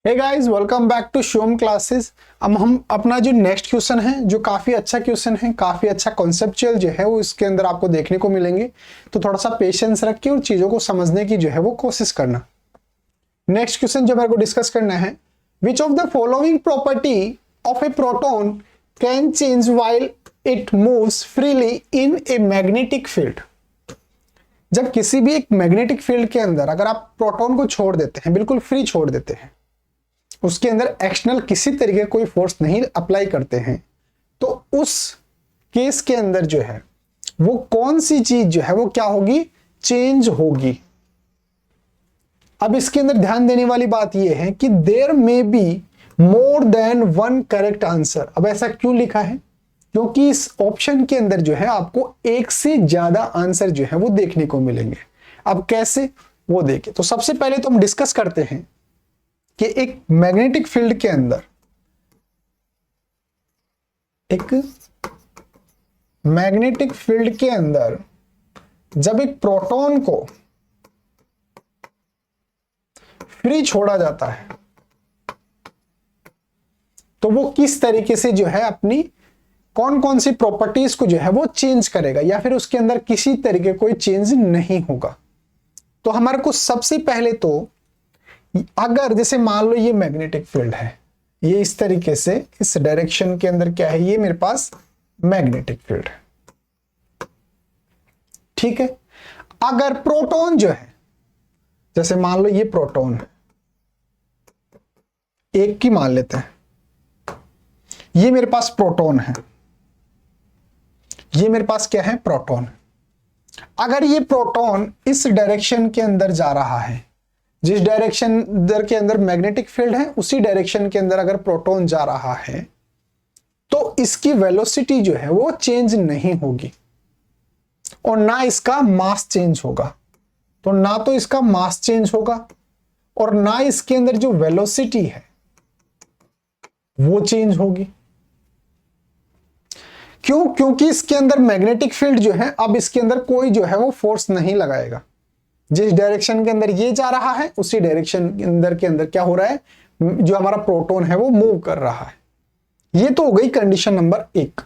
Hey guys, welcome back to Shivam classes. अब हम अपना जो नेक्स्ट क्वेश्चन है, जो काफी अच्छा क्वेश्चन है, काफी अच्छा कॉन्सेप्चुअल जो है वो इसके अंदर आपको देखने को मिलेंगे। तो थोड़ा सा पेशेंस रख के और चीजों को समझने की जो है वो कोशिश करना। नेक्स्ट क्वेश्चन जो मेरे को डिस्कस करना है, which of the following property of A proton can change while it moves freely in a magnetic field. जब किसी भी एक मैग्नेटिक फील्ड के अंदर अगर आप प्रोटॉन को छोड़ देते हैं, बिल्कुल फ्री छोड़ देते हैं, उसके अंदर एक्सटर्नल किसी तरीके कोई फोर्स नहीं अप्लाई करते हैं, तो उस केस के अंदर जो है वो कौन सी चीज जो है वो क्या होगी, चेंज होगी। अब इसके अंदर ध्यान देने वाली बात यह है कि there may be more than one correct answer. अब ऐसा क्यों लिखा है? क्योंकि इस ऑप्शन के अंदर जो है आपको एक से ज्यादा आंसर जो है वो देखने को मिलेंगे। अब कैसे, वो देखिए। तो सबसे पहले तो हम डिस्कस करते हैं कि एक मैग्नेटिक फील्ड के अंदर, एक मैग्नेटिक फील्ड के अंदर जब एक प्रोटॉन को फ्री छोड़ा जाता है तो वो किस तरीके से जो है अपनी कौन कौन सी प्रॉपर्टीज को जो है वो चेंज करेगा, या फिर उसके अंदर किसी तरीके कोई चेंज नहीं होगा। तो हमारे को सबसे पहले तो, अगर जैसे मान लो ये मैग्नेटिक फील्ड है, ये इस तरीके से इस डायरेक्शन के अंदर क्या है, ये मेरे पास मैग्नेटिक फील्ड है, ठीक है। अगर प्रोटॉन जो है, जैसे मान लो ये प्रोटॉन है, एक की मान लेते हैं, ये मेरे पास प्रोटॉन है, ये मेरे पास क्या है, प्रोटॉन। अगर ये प्रोटॉन इस डायरेक्शन के अंदर जा रहा है, जिस डायरेक्शन के अंदर मैग्नेटिक फील्ड है उसी डायरेक्शन के अंदर अगर प्रोटॉन जा रहा है, तो इसकी वेलोसिटी जो है वो चेंज नहीं होगी और ना इसका मास चेंज होगा। तो ना तो इसका मास चेंज होगा और ना इसके अंदर जो वेलोसिटी है वो चेंज होगी। क्यों? क्योंकि इसके अंदर मैग्नेटिक फील्ड जो है, अब इसके अंदर कोई जो है वो फोर्स नहीं लगाएगा। जिस डायरेक्शन के अंदर ये जा रहा है उसी डायरेक्शन के अंदर क्या हो रहा है, जो हमारा प्रोटॉन है वो मूव कर रहा है। ये तो हो गई कंडीशन नंबर 1।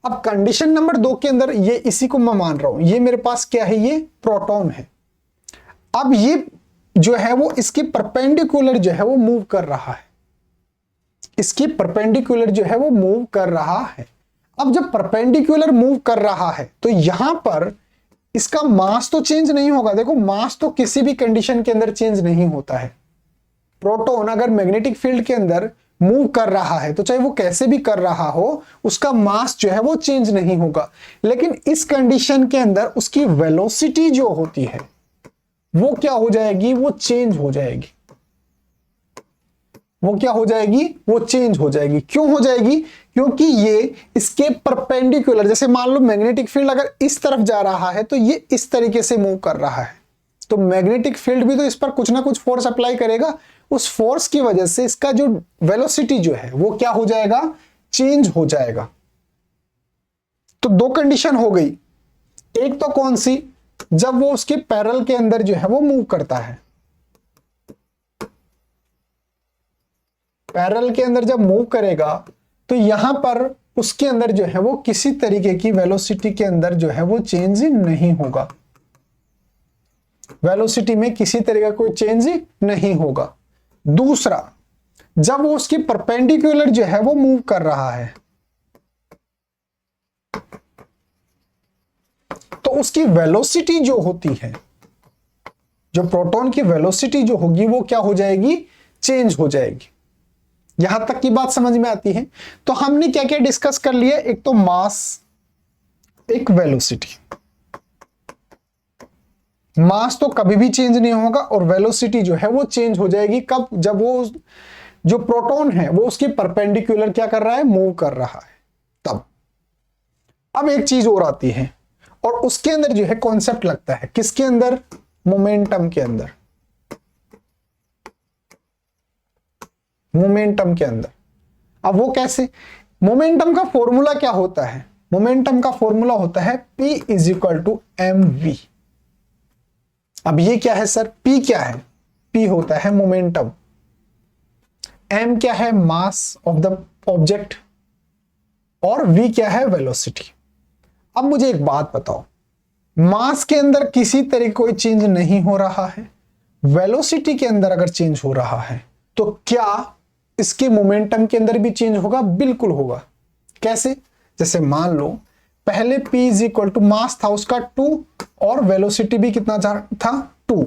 अब कंडीशन नंबर 2 के अंदर, ये इसी को मैं मान रहा हूं, ये मेरे पास क्या है, ये प्रोटॉन है। अब ये जो है वो इसके परपेंडिकुलर जो है वो मूव कर रहा है, इसकी परपेंडिकुलर जो है वो मूव कर रहा है। अब जब परपेंडिकुलर मूव कर रहा है तो यहां पर इसका मास तो चेंज नहीं होगा। देखो, मास तो किसी भी कंडीशन के अंदर चेंज नहीं होता है। प्रोटॉन अगर मैग्नेटिक फील्ड के अंदर मूव कर रहा है तो चाहे वो कैसे भी कर रहा हो, उसका मास जो है वो चेंज नहीं होगा। लेकिन इस कंडीशन के अंदर उसकी वेलोसिटी जो होती है वो क्या हो जाएगी, वो चेंज हो जाएगी। वो क्या हो जाएगी, वो चेंज हो जाएगी। क्यों हो जाएगी? क्योंकि ये इसके परपेंडिकुलर, जैसे मान लो मैग्नेटिक फील्ड अगर इस तरफ जा रहा है तो ये इस तरीके से मूव कर रहा है, तो मैग्नेटिक फील्ड भी तो इस पर कुछ ना कुछ फोर्स अप्लाई करेगा। उस फोर्स की वजह से इसका जो वेलोसिटी जो है वो क्या हो जाएगा, चेंज हो जाएगा। तो 2 कंडीशन हो गई। एक तो कौन सी, जब वो उसके पैरेलल के अंदर जो है वो मूव करता है, पैरेलल के अंदर जब मूव करेगा तो यहां पर उसके अंदर जो है वो किसी तरीके की वेलोसिटी के अंदर जो है वो चेंज नहीं होगा। वेलोसिटी में किसी तरीके का कोई चेंज नहीं होगा। दूसरा, जब वो उसकी परपेंडिकुलर जो है वो मूव कर रहा है तो उसकी वेलोसिटी जो होती है, जो प्रोटॉन की वेलोसिटी जो होगी वो क्या हो जाएगी, चेंज हो जाएगी। यहां तक की बात समझ में आती है? तो हमने क्या क्या डिस्कस कर लिया, एक तो मास, एक वेलोसिटी। मास तो कभी भी चेंज नहीं होगा और वेलोसिटी जो है वो चेंज हो जाएगी। कब? जब वो जो प्रोटॉन है वो उसके परपेंडिकुलर क्या कर रहा है, मूव कर रहा है, तब। अब एक चीज और आती है और उसके अंदर जो है कॉन्सेप्ट लगता है, किसके अंदर, मोमेंटम के अंदर। मोमेंटम के अंदर। अब वो कैसे? मोमेंटम का फॉर्मूला क्या होता है? मोमेंटम का फॉर्मूला होता है P is equal to mv। अब ये क्या है सर, P क्या है? P होता है मोमेंटम। m क्या है, मास ऑफ द ऑब्जेक्ट, और v क्या है, वेलोसिटी। अब मुझे एक बात बताओ, मास के अंदर किसी तरह कोई चेंज नहीं हो रहा है, वेलोसिटी के अंदर अगर चेंज हो रहा है तो क्या इसके मोमेंटम के अंदर भी चेंज होगा? बिल्कुल होगा। कैसे? जैसे मान लो पहले p is equal to mass था उसका 2 और वेलोसिटी भी कितना था 2,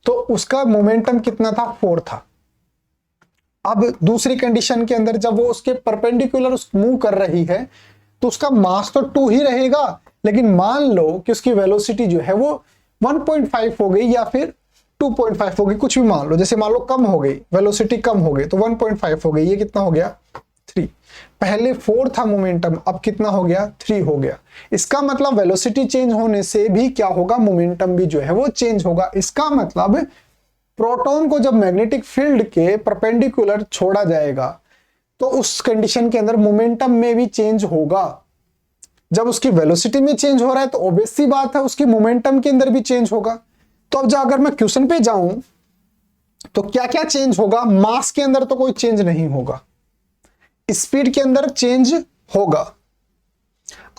तो उसका मोमेंटम कितना था 4 था। अब दूसरी कंडीशन के अंदर जब वो उसके परपेंडिकुलर मूव कर रही है तो उसका मास तो 2 ही रहेगा, लेकिन मान लो कि उसकी वेलोसिटी जो है वो 1.5 हो गई या फिर 2.5 हो गई, कुछ भी मान लो, जैसे मान लो कम हो गई, वेलोसिटी कम हो गई तो 1.5 हो गई, ये कितना हो गया 3। पहले 4 था मोमेंटम, अब कितना हो गया 3 हो गया। इसका मतलब वेलोसिटी चेंज होने से भी क्या होगा, मोमेंटम भी जो है वो चेंज होगा। इसका मतलब प्रोटॉन को जब मैग्नेटिक फील्ड के परपेंडिकुलर छोड़ा जाएगा तो उस कंडीशन के अंदर मोमेंटम में भी चेंज होगा। जब उसकी वेलोसिटी में चेंज हो रहा है तो ऑब्वियस सी बात है उसकी मोमेंटम के अंदर भी चेंज होगा। तो अब अगर मैं क्वेश्चन पे जाऊं तो क्या क्या चेंज होगा? मास के अंदर तो कोई चेंज नहीं होगा, स्पीड के अंदर चेंज होगा।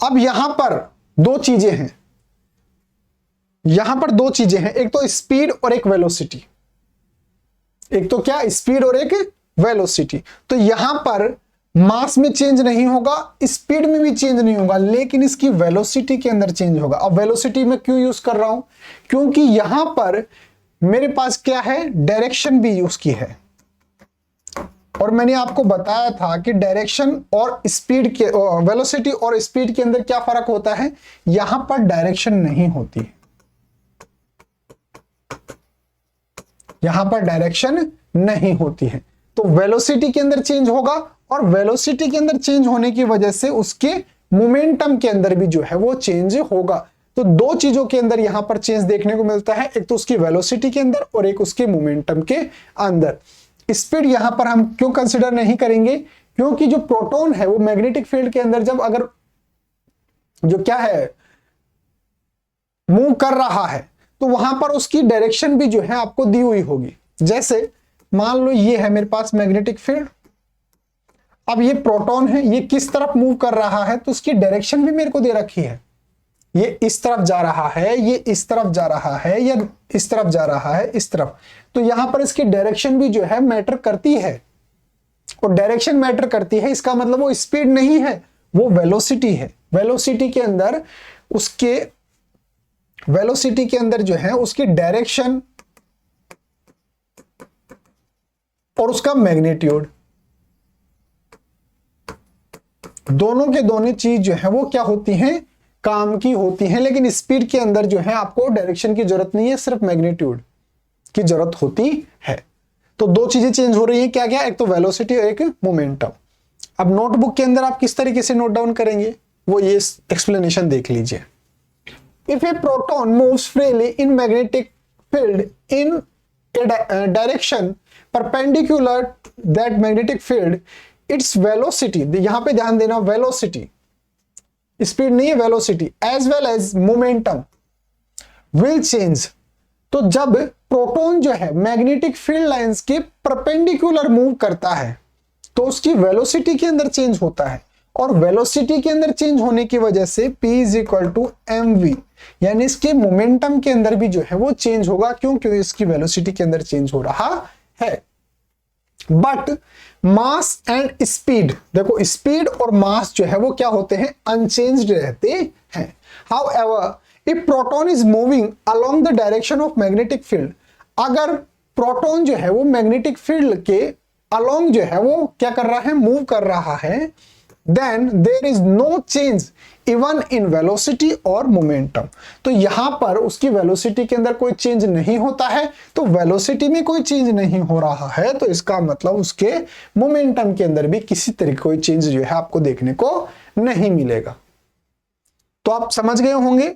अब यहां पर दो चीजें हैं, एक तो स्पीड और एक वेलोसिटी। एक तो क्या, स्पीड और एक वेलोसिटी। तो यहां पर मास में चेंज नहीं होगा, स्पीड में भी चेंज नहीं होगा, लेकिन इसकी वेलोसिटी के अंदर चेंज होगा। अब वेलोसिटी में क्यों यूज कर रहा हूं? क्योंकि यहां पर मेरे पास क्या है, डायरेक्शन भी यूज की है, और मैंने आपको बताया था कि डायरेक्शन और स्पीड के, वेलोसिटी और स्पीड के अंदर क्या फर्क होता है। यहां पर डायरेक्शन नहीं होती, यहां पर डायरेक्शन नहीं होती है, तो वेलोसिटी के अंदर चेंज होगा, और वेलोसिटी के अंदर चेंज होने की वजह से उसके मोमेंटम के अंदर भी जो है वो चेंज होगा। तो दो चीजों के अंदर यहां पर चेंज देखने को मिलता है, एक तो उसकी वेलोसिटी के अंदर और एक उसके मोमेंटम के अंदर। स्पीड यहां पर हम क्यों कंसीडर नहीं करेंगे? क्योंकि जो प्रोटॉन है वो मैग्नेटिक फील्ड के अंदर जब अगर जो क्या है मूव कर रहा है तो वहां पर उसकी डायरेक्शन भी जो है आपको दी हुई होगी। जैसे मान लो ये है मेरे पास मैग्नेटिक फील्ड, अब ये प्रोटॉन है, ये किस तरफ मूव कर रहा है तो उसकी डायरेक्शन भी मेरे को दे रखी है। ये इस तरफ जा रहा है, ये इस तरफ जा रहा है, या इस तरफ जा रहा है, इस तरफ। तो यहां पर इसकी डायरेक्शन भी जो है मैटर करती है, और डायरेक्शन मैटर करती है, इसका मतलब वो स्पीड नहीं है, वो वेलोसिटी है। वेलोसिटी के अंदर जो है उसकी डायरेक्शन और उसका मैग्नीट्यूड, दोनों के दोनों चीज जो है वो क्या होती हैं, काम की होती हैं। लेकिन स्पीड के अंदर जो है आपको डायरेक्शन की जरूरत नहीं है, सिर्फ मैग्नीट्यूड की जरूरत होती है। तो दो चीजें चेंज हो रही हैं, क्या क्या, एक तो वेलोसिटी और एक मोमेंटम। अब नोटबुक के अंदर आप किस तरीके से नोट डाउन करेंगे वो ये एक्सप्लेनेशन देख लीजिए। If a proton moves freely in magnetic field in direction perpendicular that magnetic field, its velocity, यहां पे ध्यान देना, वेलोसिटी, स्पीड नहीं है, velocity as well as momentum will change. तो जब प्रोटॉन जो है मैग्नेटिक फील्ड लाइंस के परपेंडिकुलर मूव करता है तो उसकी वेलोसिटी के अंदर चेंज होता है, और वेलोसिटी के अंदर चेंज होने की वजह से P is equal to mv, यानी इसके मोमेंटम के अंदर भी जो है वो चेंज होगा। क्यों? क्योंकि इसकी वेलोसिटी के अंदर चेंज हो रहा है। बट मास एंड स्पीड, देखो स्पीड और मास जो है वो क्या होते हैं, अनचेंज्ड रहते हैं। However if proton is moving along the direction of magnetic field, अगर प्रोटॉन जो है वो मैग्नेटिक फील्ड के अलोंग जो है वो क्या कर रहा है, मूव कर रहा है, then there is no change even in velocity और मोमेंटम। तो यहां पर उसकी वेलोसिटी के अंदर कोई चेंज नहीं होता है, तो वेलोसिटी में कोई चेंज नहीं हो रहा है, तो इसका मतलब उसके मोमेंटम के अंदर भी किसी तरह कोई चेंज जो है आपको देखने को नहीं मिलेगा। तो आप समझ गए होंगे।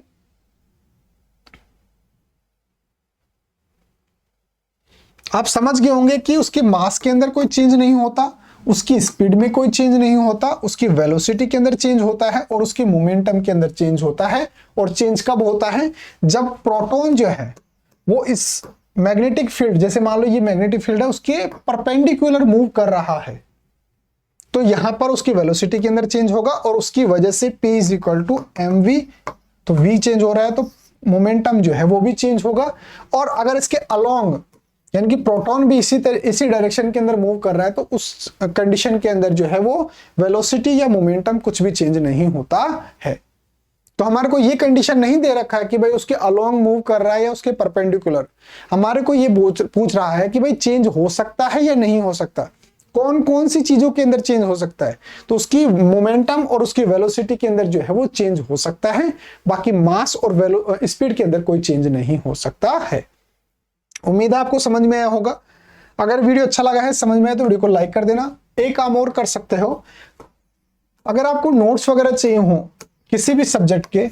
आप समझ गए होंगे कि उसके मास के अंदर कोई चेंज नहीं होता, उसकी स्पीड में कोई चेंज नहीं होता, उसकी वेलोसिटी के अंदर चेंज होता है, और उसके मोमेंटम के अंदर चेंज होता है। और चेंज कब होता है? जब प्रोटॉन जो है वो इस मैग्नेटिक फील्ड, जैसे मान लो ये मैग्नेटिक फील्ड है, उसके परपेंडिकुलर मूव कर रहा है, तो यहां पर उसकी वेलोसिटी के अंदर चेंज होगा और उसकी वजह से P is equal to m v, तो V चेंज हो रहा है तो मोमेंटम जो है वो भी चेंज होगा। और अगर इसके अलोंग यानी कि प्रोटॉन भी इसी डायरेक्शन के अंदर मूव कर रहा है, तो उस कंडीशन के अंदर जो है वो वेलोसिटी या मोमेंटम कुछ भी चेंज नहीं होता है। तो हमारे को ये कंडीशन नहीं दे रखा है कि भाई उसके अलोंग मूव कर रहा है या उसके परपेंडिकुलर, हमारे को ये पूछ रहा है कि भाई चेंज हो सकता है या नहीं हो सकता, कौन कौन सी चीजों के अंदर चेंज हो सकता है। तो उसकी मोमेंटम और उसकी वेलोसिटी के अंदर जो है वो चेंज हो सकता है, बाकी मास और स्पीड के अंदर कोई चेंज नहीं हो सकता है। उम्मीद है आपको समझ में आया होगा। अगर वीडियो अच्छा लगा है, समझ में आया, तो वीडियो को लाइक कर देना। एक काम और कर सकते हो, अगर आपको नोट्स वगैरह चाहिए हो किसी भी सब्जेक्ट के,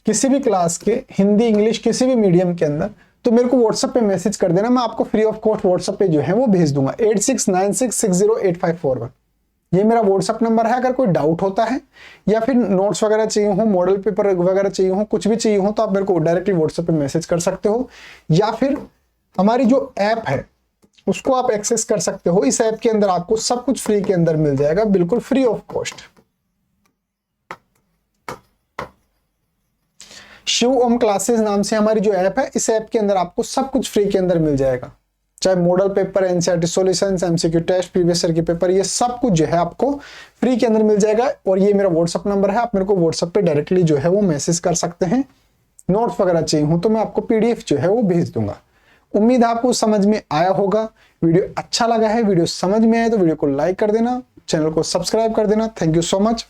किसी भी क्लास के, हिंदी इंग्लिश किसी भी मीडियम के अंदर, तो मेरे को व्हाट्सएप पे मैसेज कर देना, मैं आपको फ्री ऑफ कॉस्ट व्हाट्सएप पे जो है वो भेज दूंगा। 8696608541 ये मेरा व्हाट्सएप नंबर है। अगर कोई डाउट होता है या फिर नोट्स वगैरह चाहिए हो, मॉडल पेपर वगैरह चाहिए हो, कुछ भी चाहिए हो, तो आप मेरे को डायरेक्टली व्हाट्सएप पे मैसेज कर सकते हो, या फिर हमारी जो ऐप है उसको आप एक्सेस कर सकते हो। इस ऐप के अंदर आपको सब कुछ फ्री के अंदर मिल जाएगा, बिल्कुल free of cost. Shiv Om classes नाम से हमारी जो ऐप है, इस ऐप के अंदर आपको सब कुछ फ्री के अंदर मिल जाएगा, चाहे model paper, NCERT solutions, MCQ test, previous year के पेपर, ये सब कुछ जो है आपको फ्री के अंदर मिल जाएगा। और ये मेरा व्हाट्सअप नंबर है, आप मेरे को व्हाट्सअप पे डायरेक्टली जो है वो मैसेज कर सकते हैं। नोट्स वगैरह चाहिए हो तो मैं आपको पीडीएफ जो है वो भेज दूंगा। उम्मीद है आपको समझ में आया होगा। वीडियो अच्छा लगा है, वीडियो समझ में आया तो वीडियो को लाइक कर देना, चैनल को सब्सक्राइब कर देना। Thank you so much.